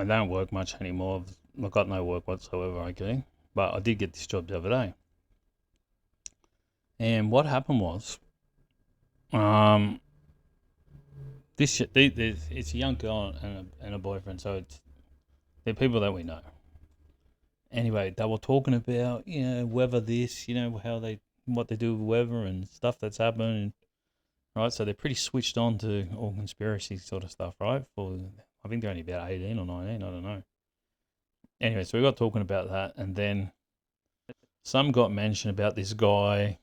I don't work much anymore. I've got no work whatsoever, okay? But I did get this job the other day. And what happened was, um, it's a young girl and a boyfriend, so they're people that we know. Anyway, they were talking about, weather this, what they do with weather and stuff that's happening, right? So they're pretty switched on to all conspiracy sort of stuff, right? I think they're only about 18 or 19, I don't know. Anyway, so we got talking about that, and then some got mentioned about this guy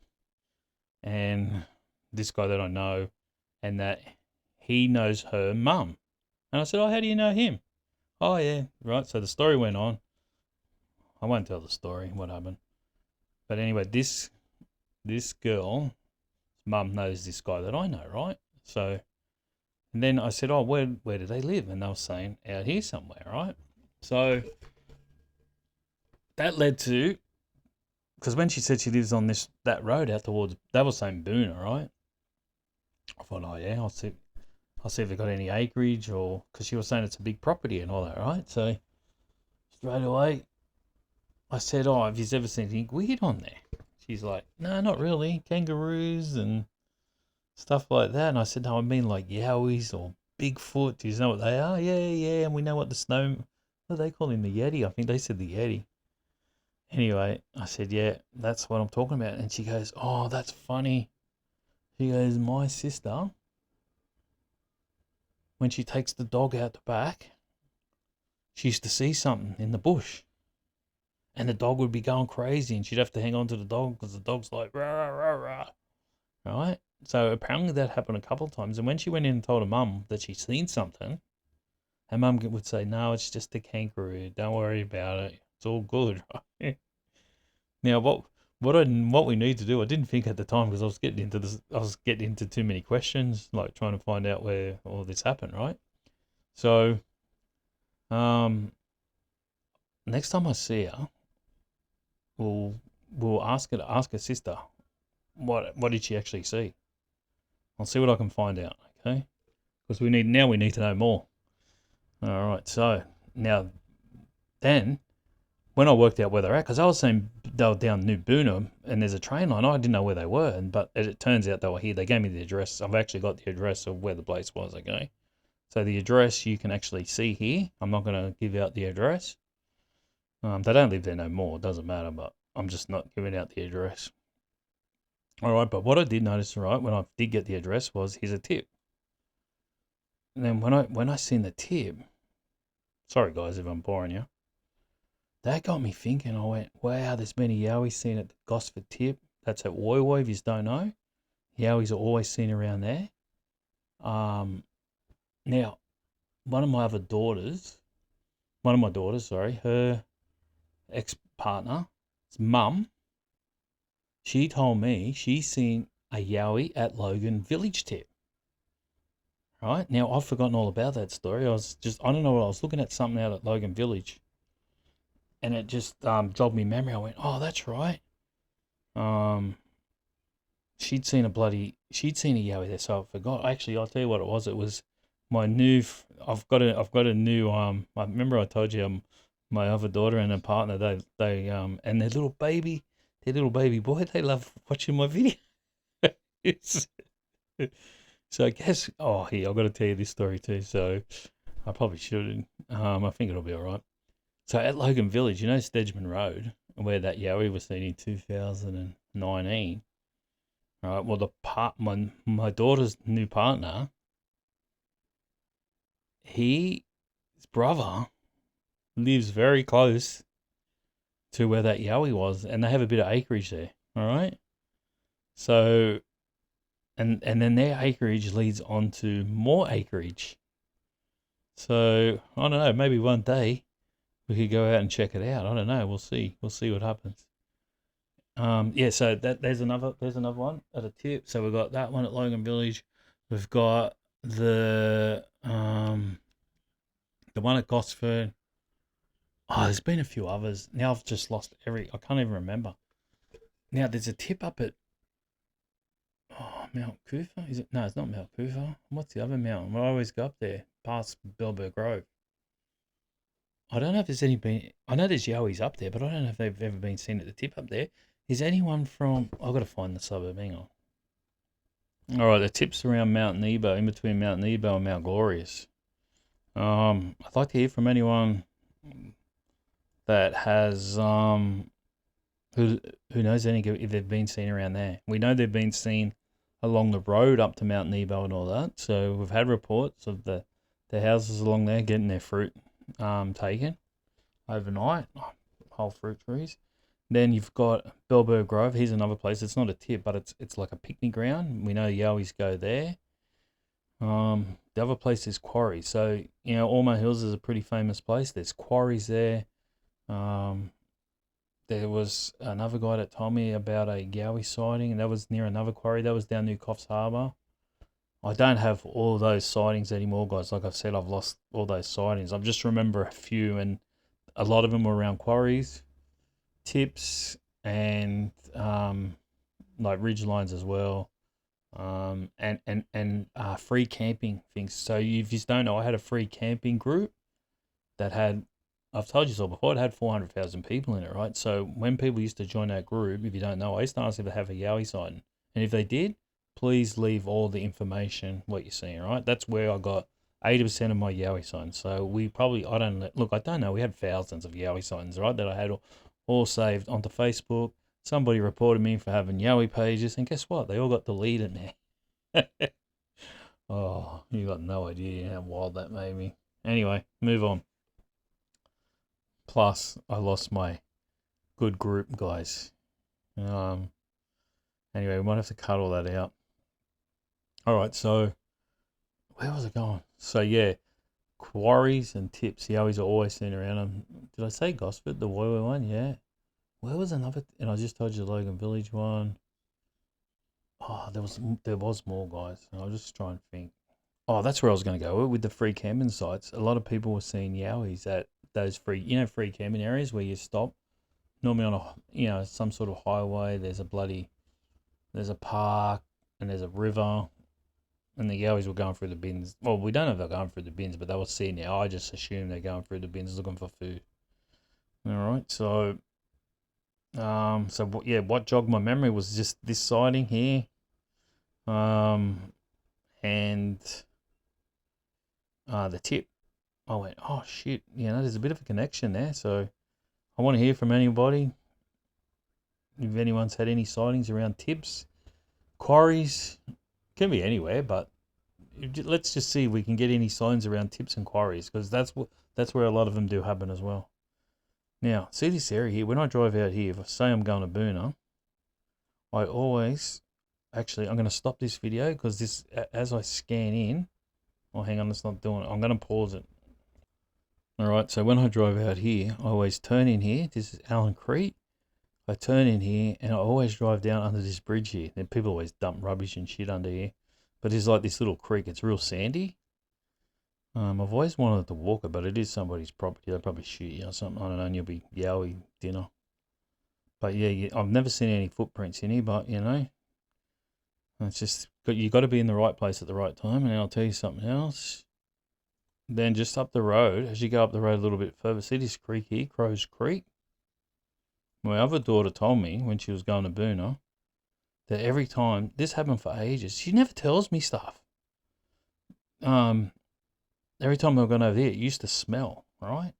and this guy that I know, and that he knows her mum. And I said, "Oh, how do you know him?" "Oh, yeah, right." So the story went on. I won't tell the story, what happened. But anyway, this girl, mum knows this guy that I know, right? So, and then I said, "Oh, where do they live?" And they were saying, "Out here somewhere," right? So that led to, because when she said she lives on that road out towards, they were saying Boona, right? I thought, "Oh yeah, I'll see if they got any acreage," or because she was saying it's a big property and all that, right? So straight away, I said, "Oh, have you ever seen anything weird on there?" She's like, "No, not really. Kangaroos and stuff like that." And I said, "No, I mean like Yowies or Bigfoot. Do you know what they are?" "Yeah, yeah, and we know what what do they call him, the Yeti?" I think they said the Yeti. Anyway, I said, "Yeah, that's what I'm talking about." And she goes, "Oh, that's funny." She goes, "My sister, when she takes the dog out the back, she used to see something in the bush. And the dog would be going crazy, and she'd have to hang on to the dog because the dog's like, rah, rah, rah, rah. Right? So apparently that happened a couple of times. And when she went in and told her mum that she'd seen something, her mum would say, "No, it's just a kangaroo. Don't worry about it. It's all good." Right? Now, what we need to do, I didn't think at the time because I was getting into this, I was getting into too many questions, like trying to find out where all this happened, right? So, um, next time I see her, we'll we'll ask her sister what did she actually see. I'll see what I can find out, okay? Because we need to know more. All right. So now then, when I worked out where they're at, because I was saying they were down New Boonham and there's a train line. I didn't know where they were, but it turns out they were here. They gave me the address. I've actually got the address of where the place was. Okay. So the address you can actually see here. I'm not going to give out the address. They don't live there no more. It doesn't matter, but I'm just not giving out the address. All right. But what I did notice, right, when I did get the address was here's a tip. And then when I seen the tip, sorry guys if I'm boring you, that got me thinking. I went, wow, there's been a Yowie seen at the Gosford tip. That's at Woy if you don't know. Yowies are always seen around there. Um, Now, one of my daughters, sorry, her ex-partner's mum, she told me she's seen a Yowie at Logan Village tip. Right? Now, I've forgotten all about that story. I don't know, I was looking at something out at Logan Village and it just jogged me memory. I went, oh, that's right. Um, she'd seen a Yowie there, so I forgot. Actually, I'll tell you what it was. It was my new. I've got a new. I remember I told you my other daughter and her partner. And their little baby boy. They love watching my videos. So I guess. Oh, here I've got to tell you this story too. So I probably shouldn't. I think it'll be all right. So at Logan Village, Stedman Road, where that Yowie was seen in 2019. Right. Well, my daughter's new partner, his brother lives very close to where that Yowie was, and they have a bit of acreage there. All right. So, and then their acreage leads on to more acreage. So I don't know. Maybe one day we could go out and check it out. I don't know. We'll see. We'll see what happens. Yeah. So there's another one at a tip. So we've got that one at Logan Village. We've got the one at Gosford. Oh, there's been a few others. Now I've just lost I can't even remember. Now there's a tip up at Mount Cooper. Is it? No, it's not Mount Cooper. What's the other mountain? I always go up there past Bellborough Grove. I don't know if there's any been. I know there's Yowies up there, but I don't know if they've ever been seen at the tip up there. Is anyone from? I've got to find the suburb. Hang on. All right, the tip's around Mount Nebo, in between Mount Nebo and Mount Glorious. I'd like to hear from anyone that has who knows any if they've been seen around there. We know they've been seen along the road up to Mount Nebo and all that. So we've had reports of the houses along there getting their fruit taken overnight, whole fruit trees. Then you've got Bellberg Grove. Here's another place. It's not a tip, but it's like a picnic ground. We know Yowies go there. The other place is Quarrys. So, Ormo Hills is a pretty famous place. There's Quarrys there. There was another guy that told me about a Yowie sighting, and that was near another quarry. That was down near Coffs Harbour. I don't have all those sightings anymore, guys. Like I've said, I've lost all those sightings. I just remember a few, and a lot of them were around quarries, tips, and like ridge lines as well. And free camping things. So if you don't know, I had a free camping group that had, I've told you so before, it had 400,000 people in it, right? So when people used to join that group, if you don't know, I used to ask if they have a Yowie sighting. And if they did, please leave all the information, what you're seeing, right? That's where I got 80% of my Yowie sightings. So we probably, I don't know, we had thousands of Yowie sightings, right? That I had all saved onto Facebook. Somebody reported me for having Yowie pages, and guess what? They all got deleted now. Oh, you got no idea how wild that made me. Anyway, move on. Plus, I lost my good group, guys. Anyway, we might have to cut all that out. All right, so where was it going? So yeah, quarries and tips. Yowies are always seen around them. Did I say Gosford, the Wowie one? Yeah. Where was another? And I just told you the Logan Village one. Oh, there was more, guys. And I'll just try and think. Oh, that's where I was going to go with the free camping sites. A lot of people were seeing Yowies at those free camping areas where you stop. Normally on some sort of highway. There's a park and there's a river, and the Yowies were going through the bins. Well, we don't know if they're going through the bins, but they were seeing now. I just assume they're going through the bins looking for food. All right, so what jogged my memory was just this sighting here, and the tip. I went, oh shit, there's a bit of a connection there. So I want to hear from anybody. If anyone's had any sightings around tips, quarries, can be anywhere, but let's just see if we can get any signs around tips and quarries, because that's where a lot of them do happen as well. Now, see this area here. When I drive out here, if I say I'm going to Boona, I always, actually, I'm going to stop this video because this, as I scan in, oh, hang on, it's not doing it. I'm going to pause it. All right, so when I drive out here, I always turn in here. This is Allen Creek. I turn in here and I always drive down under this bridge here. And people always dump rubbish and shit under here. But it's like this little creek. It's real sandy. I've always wanted to walk it, but it is somebody's property. They'll probably shoot you or something. I don't know, and you'll be Yowie dinner. But yeah, I've never seen any footprints in here, but it's just, you got to be in the right place at the right time. And I'll tell you something else. Then just up the road, as you go up the road a little bit further, see this creek here, Crows Creek? My other daughter told me when she was going to Boona that every time, this happened for ages, she never tells me stuff. Every time we were going over there, it used to smell, right?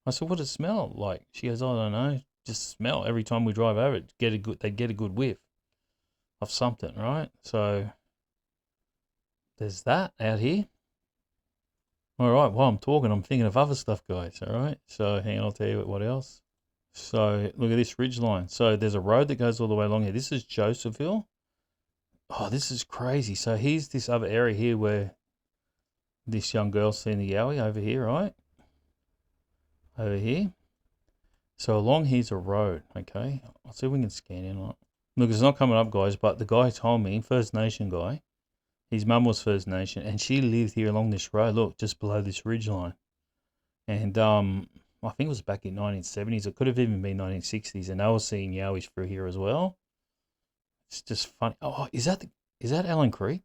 I said, what does it smell like? She goes, I don't know, just smell. Every time we drive over it, they'd get a good whiff of something, right? So there's that out here. All right, while I'm talking, I'm thinking of other stuff, guys, all right? So hang on, I'll tell you what else. So look at this ridge line. So there's a road that goes all the way along here. This is Josephville. Oh, this is crazy. So here's this other area here where this young girl's seen the Yowie over here, right? Over here. So along here's a road, okay? I'll see if we can scan in on it. Look, it's not coming up, guys, but the guy told me, First Nation guy, his mum was First Nation, and she lived here along this road, look, just below this ridge line. And I think it was back in 1970s. It could have even been 1960s, and they were seeing Yowies through here as well. It's just funny. Oh, is that Allen Creek?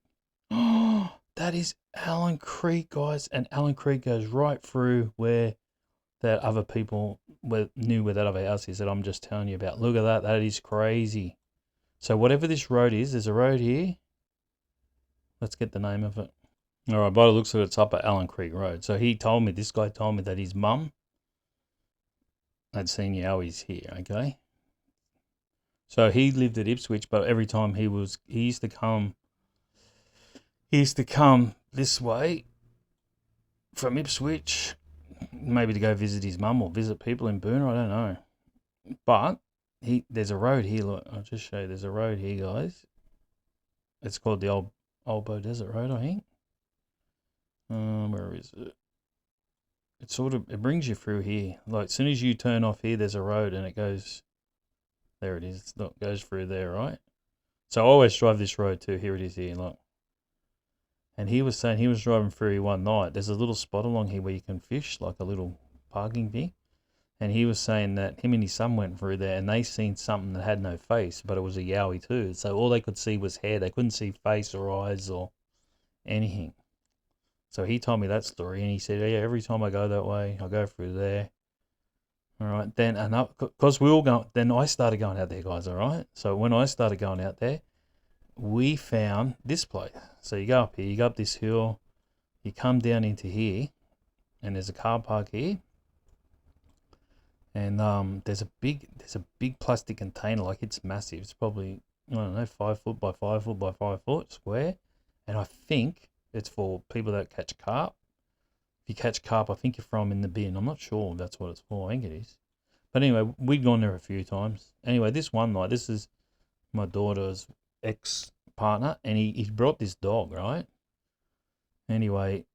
Oh, that is Allen Creek, guys. And Allen Creek goes right through where that other people knew where that other house is that I'm just telling you about. Look at that. That is crazy. So whatever this road is, there's a road here. Let's get the name of it. All right, by the looks of it, it's up at Allen Creek Road. So this guy told me that his mum had seen Yowies here, okay? So he lived at Ipswich, but every time he used to come this way from Ipswich, maybe to go visit his mum or visit people in Boonah, I don't know. But there's a road here, look, I'll just show you, there's a road here, guys. It's called the Old Bow Desert Road, I think. Where is it? It brings you through here. Like, as soon as you turn off here, there's a road and it goes, there it is. It goes through there, right? So I always drive this road too. Here it is here, look. And he was saying he was driving through here one night. There's a little spot along here where you can fish, like a little parking thing. And he was saying that him and his son went through there and they seen something that had no face, but it was a yowie too. So all they could see was hair. They couldn't see face or eyes or anything. So he told me that story, and he said, yeah, every time I go that way, I go through there. All right, then, because we all go, then I started going out there, guys, all right? So when I started going out there, we found this place. So you go up here, you go up this hill, you come down into here, and there's a car park here. And there's a big plastic container, like it's massive. It's probably, I don't know, 5 foot by 5 foot by 5 foot square. And I think it's for people that catch carp. If you catch carp, I think you throw them in the bin. I'm not sure if that's what it's for. I think it is. But anyway, we've gone there a few times. Anyway, this one night, this is my daughter's ex-partner, and he brought this dog, right? Anyway,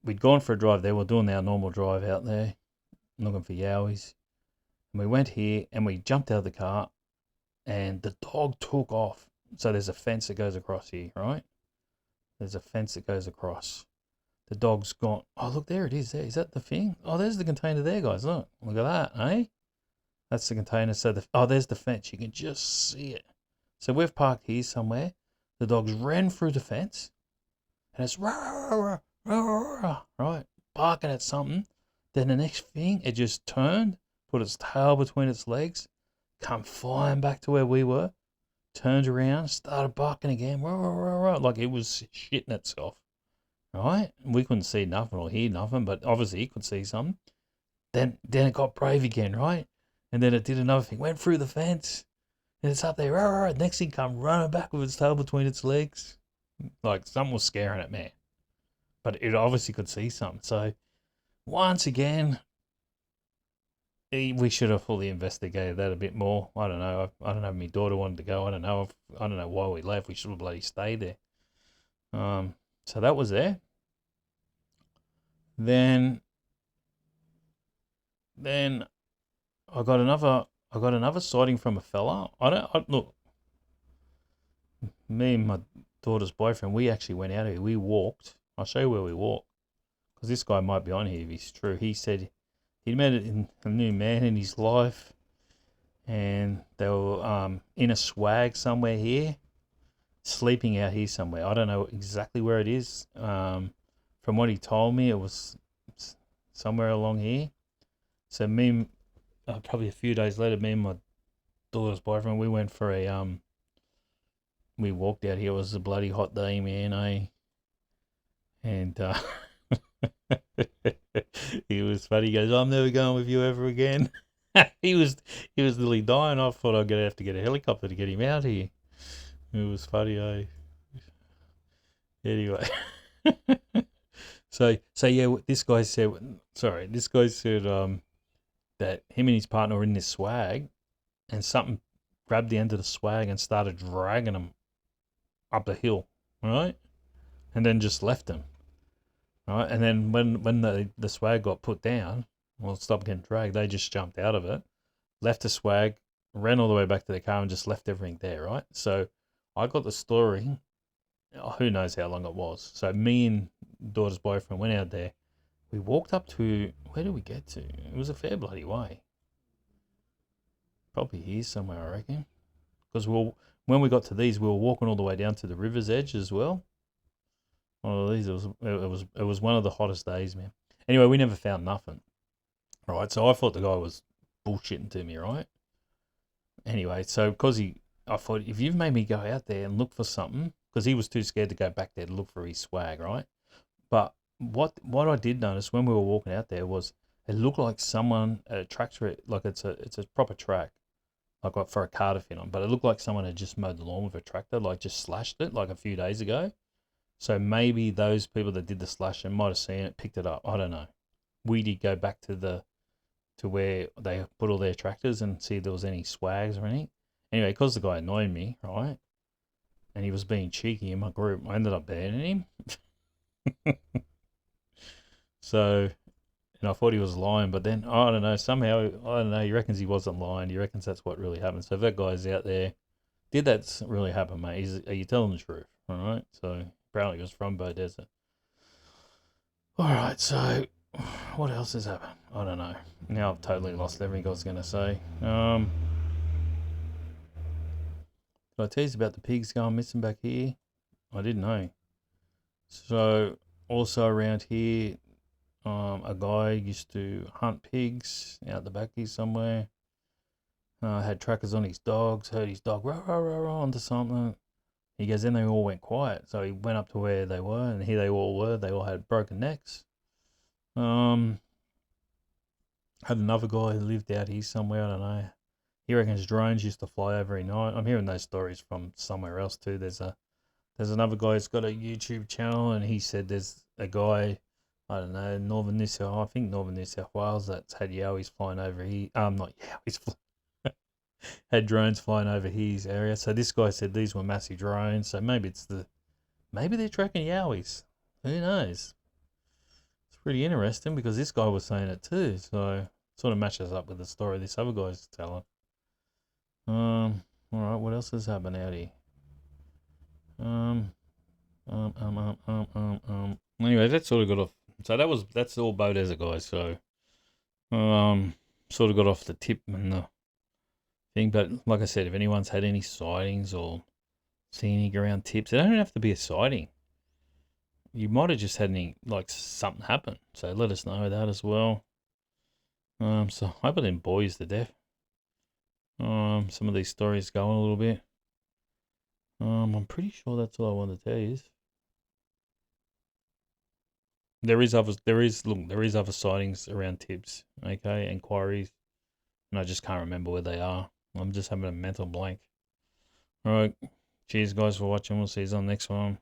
we'd gone for a drive there. We're doing our normal drive out there, looking for yowies. And we went here, and we jumped out of the car, and the dog took off. So there's a fence that goes across here, right? There's a fence that goes across. The dog's gone. Oh, look, there it is. There. Is that the thing? Oh, there's the container there, guys. Look at that, eh? That's the container. So there's the fence. You can just see it. So we've parked here somewhere. The dog's ran through the fence, and it's rah, right, barking at something. Then the next thing, it just turned, put its tail between its legs, come flying back to where we were, turned around, started barking again, like it was shitting itself. Right? We couldn't see nothing or hear nothing, but obviously he could see something. Then it got brave again, right? And then it did another thing, went through the fence, and it's up there. Next thing, come running back with its tail between its legs, like something was scaring it, man. But it obviously could see something. So once again, we should have fully investigated that a bit more. I don't know. I don't know if my daughter wanted to go. I don't know why we left. We should have bloody stayed there. So that was there. Then I got another sighting from a fella. Look. Me and my daughter's boyfriend, we actually went out here. We walked. I'll show you where we walked, because this guy might be on here if he's true. He said he met a new man in his life, and they were in a swag somewhere here, sleeping out here somewhere. I don't know exactly where it is. From what he told me, it was somewhere along here. So probably a few days later, me and my daughter's boyfriend, we went for we walked out here. It was a bloody hot day, man, eh? And he was funny. He goes, I'm never going with you ever again. he was nearly dying. I thought I'd have to get a helicopter to get him out here. It was funny, eh? Anyway. So yeah, this guy said that him and his partner were in this swag, and something grabbed the end of the swag and started dragging him up the hill, right? And then just left him, right? And then when the swag got put down, well, stopped getting dragged, they just jumped out of it, left the swag, ran all the way back to the car, and just left everything there, right? So I got the story. Who knows how long it was. So me and daughter's boyfriend went out there. We walked up to, where did we get to? It was a fair bloody way. Probably here somewhere, I reckon. Because when we got to these, we were walking all the way down to the river's edge as well. One of these, it was one of the hottest days, man. Anyway, we never found nothing. right? So I thought the guy was bullshitting to me, right? Anyway, so I thought, if you've made me go out there and look for something, because he was too scared to go back there to look for his swag, right? But what I did notice when we were walking out there was it looked like someone tracks it, like it's a proper track, like what for a car to fit on. But it looked like someone had just mowed the lawn with a tractor, like just slashed it like a few days ago. So maybe those people that did the slashing might have seen it, picked it up. I don't know. We did go back to where they put all their tractors and see if there was any swags or anything. Anyway, because the guy annoyed me, right, and he was being cheeky in my group, I ended up banning him. So, and I thought he was lying, but then I don't know. Somehow, I don't know. He reckons he wasn't lying. He reckons that's what really happened. So if that guy's out there, did that really happen, mate? Are you telling the truth? All right. So apparently he was from Bow Desert. All right. So what else has happened? I don't know. Now I've totally lost everything I was going to say. Did I tell you about the pigs going missing back here? I didn't know. So also around here, a guy used to hunt pigs out the back here somewhere. Had trackers on his dogs, heard his dog rah, rah, rah, rah onto something. He goes, then they all went quiet. So he went up to where they were, and here they all were. They all had broken necks. Had another guy who lived out here somewhere, I don't know. He reckons drones used to fly every night. I'm hearing those stories from somewhere else too. There's another guy who's got a YouTube channel, and he said there's a guy, I don't know, northern New South, I think northern New South Wales, that's had yowies flying over here. Not yowies, had drones flying over his area. So this guy said these were massive drones. So maybe they're tracking yowies. Who knows? It's pretty interesting because this guy was saying it too. So it sort of matches up with the story this other guy's telling. All right, what else has happened out here? Anyway, that sort of got off. So that's all Bow Desert, guys. So, sort of got off the tip and the thing. But like I said, if anyone's had any sightings or seen any around tips, it don't have to be a sighting. You might have just had any, like, something happen. So let us know that as well. So I hope I didn't bore you to death. Some of these stories going a little bit. I'm pretty sure that's all I wanted to tell you. There is other sightings around tips, okay, and Quarrys, and I just can't remember where they are. I'm just having a mental blank. All right, cheers guys for watching. We'll see you on the next one.